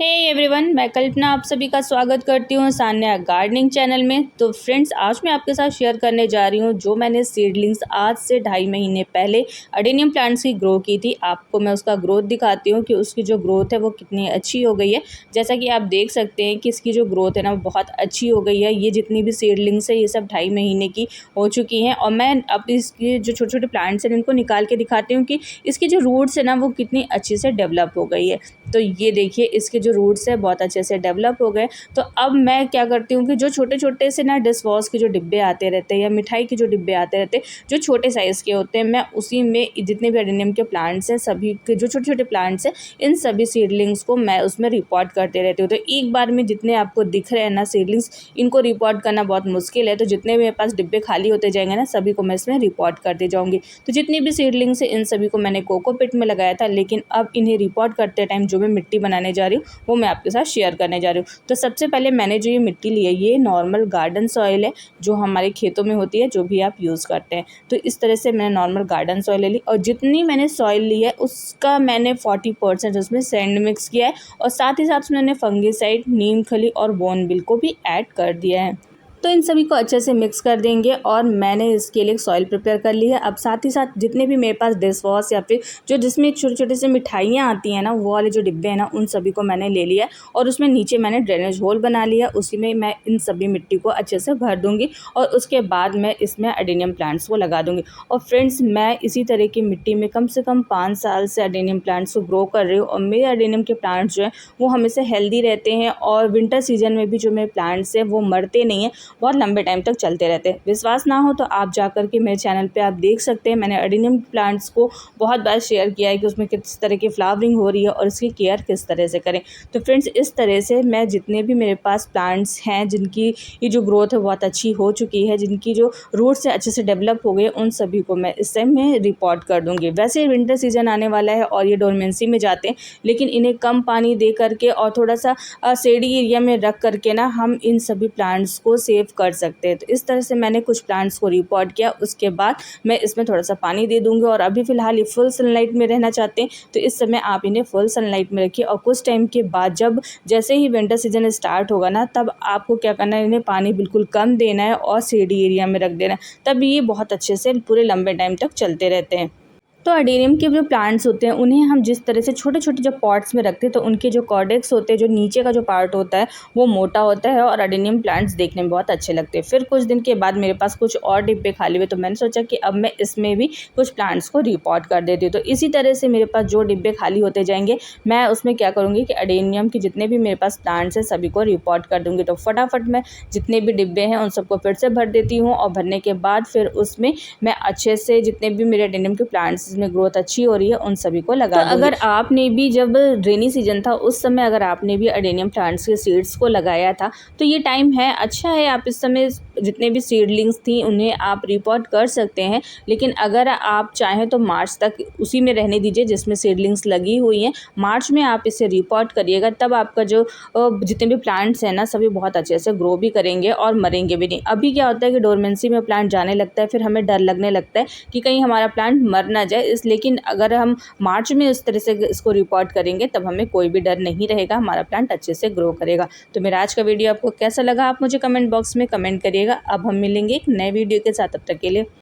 Hey everyone, मैं कल्पना आप सभी का स्वागत करती हूँ सान्या गार्डनिंग चैनल में। तो फ्रेंड्स, आज मैं आपके साथ शेयर करने जा रही हूँ जो मैंने सीडलिंग्स आज से 2.5 महीने पहले अडेनियम प्लांट्स की ग्रो की थी। आपको मैं उसका ग्रोथ दिखाती हूँ कि उसकी जो ग्रोथ है वो कितनी अच्छी हो गई है। जैसा कि आप देख सकते हैं कि इसकी जो ग्रोथ है ना वो बहुत अच्छी हो गई है। ये जितनी भी सीडलिंग्स है ये सब 2.5 महीने की हो चुकी हैं और मैं अब इसके जो छोटे छोटे प्लांट्स हैं इनको निकाल के दिखाती हूँ कि इसकी जो रूट्स है ना वो कितनी अच्छे से डेवलप हो गई है। तो ये देखिए, इसके जो रूट्स है बहुत अच्छे से डेवलप हो गए। तो अब मैं क्या करती हूँ कि जो छोटे छोटे से ना डिश वॉश के जो डिब्बे आते रहते हैं या मिठाई के जो डिब्बे आते रहते हैं जो छोटे साइज़ के होते हैं, मैं उसी में जितने भी एडेनियम के प्लांट्स हैं सभी के जो छोटे छोटे प्लांट्स हैं इन सभी सीडलिंग्स को मैं उसमें रिपोर्ट करते रहती हूँ। तो एक बार में जितने आपको दिख रहे हैं ना सीडलिंग्स, इनको रिपोर्ट करना बहुत मुश्किल है। तो जितने भी मेरे पास डिब्बे खाली होते जाएंगे ना सभी को मैं इसमें रिपोर्ट करते जाऊँगी। तो जितनी भी सीडलिंग्स है इन सभी को मैंने कोकोपीट में लगाया था, लेकिन अब इन्हें रिपोर्ट करते टाइम जो मैं मिट्टी बनाने जा रही हूँ वो मैं आपके साथ शेयर करने जा रही हूँ। तो सबसे पहले मैंने जो ये मिट्टी ली है ये नॉर्मल गार्डन सॉइल है जो हमारे खेतों में होती है, जो भी आप यूज़ करते हैं। तो इस तरह से मैंने नॉर्मल गार्डन सॉइल ले ली और जितनी मैंने सॉइल ली है उसका मैंने 40% उसमें सैंड मिक्स किया है और साथ ही साथ मैंने फंगीसाइड, नीम खली और बोनबिल को भी ऐड कर दिया है। तो इन सभी को अच्छे से मिक्स कर देंगे और मैंने इसके लिए सॉइल प्रिपेयर कर ली है। अब साथ ही साथ जितने भी मेरे पास डिश वॉश या फिर जो जिसमें छोटे छोटे से मिठाइयाँ आती हैं ना वो वाले जो डिब्बे हैं ना उन सभी को मैंने ले लिया है और उसमें नीचे मैंने ड्रेनेज होल बना लिया। उसी में मैं इन सभी मिट्टी को अच्छे से भर दूँगी और उसके बाद मैं इसमें एडेनियम प्लांट्स को लगा दूँगी। और फ्रेंड्स, मैं इसी तरह की मिट्टी में कम से कम 5 साल से एडेनियम प्लांट्स को ग्रो कर रही हूँ और मेरे एडेनियम के प्लांट्स जो हैं वो हमेशा हेल्दी रहते हैं और विंटर सीजन में भी जो मेरे प्लांट्स हैं वो मरते नहीं हैं, बहुत लंबे टाइम तक चलते रहते हैं। विश्वास ना हो तो आप जाकर के मेरे चैनल पे आप देख सकते हैं। मैंने एडेनियम प्लांट्स को बहुत बार शेयर किया है कि उसमें किस तरह की फ्लावरिंग हो रही है और इसकी केयर किस तरह से करें। तो फ्रेंड्स, इस तरह से मैं जितने भी मेरे पास प्लांट्स हैं जिनकी ये जो ग्रोथ है बहुत अच्छी हो चुकी है, जिनकी जो रूट्स है अच्छे से डेवलप हो गए, उन सभी को मैं इस टाइम में रिपोर्ट कर दूँगी। वैसे विंटर सीजन आने वाला है और ये डोरमेंसी में जाते हैं, लेकिन इन्हें कम पानी दे करके और थोड़ा सा शेडी एरिया में रख करके ना हम इन सभी प्लांट्स को सेव कर सकते हैं। तो इस तरह से मैंने कुछ प्लांट्स को रिपोर्ट किया। उसके बाद मैं इसमें थोड़ा सा पानी दे दूंगी और अभी फ़िलहाल ये फुल सनलाइट में रहना चाहते हैं तो इस समय आप इन्हें फुल सनलाइट में रखिए। और कुछ टाइम के बाद जब जैसे ही विंटर सीजन स्टार्ट होगा ना तब आपको क्या करना है, इन्हें पानी बिल्कुल कम देना है और शेडी एरिया में रख देना है, तब ये बहुत अच्छे से पूरे लंबे टाइम तक चलते रहते हैं। तो एडेनियम के जो प्लांट्स होते हैं उन्हें हम जिस तरह से छोटे छोटे जब पॉट्स में रखते हैं तो उनके जो कॉर्डेक्स होते हैं, जो नीचे का जो पार्ट होता है वो मोटा होता है और एडेनियम प्लांट्स देखने में बहुत अच्छे लगते हैं। फिर कुछ दिन के बाद मेरे पास कुछ और डिब्बे खाली हुए तो मैंने सोचा कि अब मैं इसमें भी कुछ प्लांट्स को रिपोर्ट कर देती हूँ। तो इसी तरह से मेरे पास जो डिब्बे खाली होते जाएंगे मैं उसमें क्या करूँगी कि एडेनियम के जितने भी मेरे पास प्लांट्स हैं सभी को रिपोर्ट कर दूँगी। तो फटाफट मैं जितने भी डिब्बे हैं उन सबको फिर से भर देती हूँ और भरने के बाद फिर उसमें मैं अच्छे से जितने भी मेरे एडेनियम के प्लांट्स में ग्रोथ अच्छी हो रही है उन सभी को लगा दूंगी। अगर आपने भी जब रेनी सीजन था उस समय अगर आपने भी एडेनियम प्लांट्स के सीड्स को लगाया था तो ये टाइम है, अच्छा है, आप इस समय जितने भी सीडलिंग्स थी उन्हें आप रिपोर्ट कर सकते हैं। लेकिन अगर आप चाहें तो मार्च तक उसी में रहने दीजिए जिसमें सीडलिंग्स लगी हुई हैं। मार्च में आप इसे रिपोर्ट करिएगा, तब आपका जो जितने भी प्लांट्स हैं ना सभी बहुत अच्छे से ग्रो भी करेंगे और मरेंगे भी नहीं। अभी क्या होता है कि डोरमेंसी में प्लांट जाने लगता है, फिर हमें डर लगने लगता है कि कहीं हमारा प्लांट मर ना जाए, लेकिन अगर हम मार्च में इस तरह से इसको रिपोर्ट करेंगे तब हमें कोई भी डर नहीं रहेगा, हमारा प्लांट अच्छे से ग्रो करेगा। तो मेरा आज का वीडियो आपको कैसा लगा आप मुझे कमेंट बॉक्स में कमेंट करिएगा। अब हम मिलेंगे एक नए वीडियो के साथ, तब तक के लिए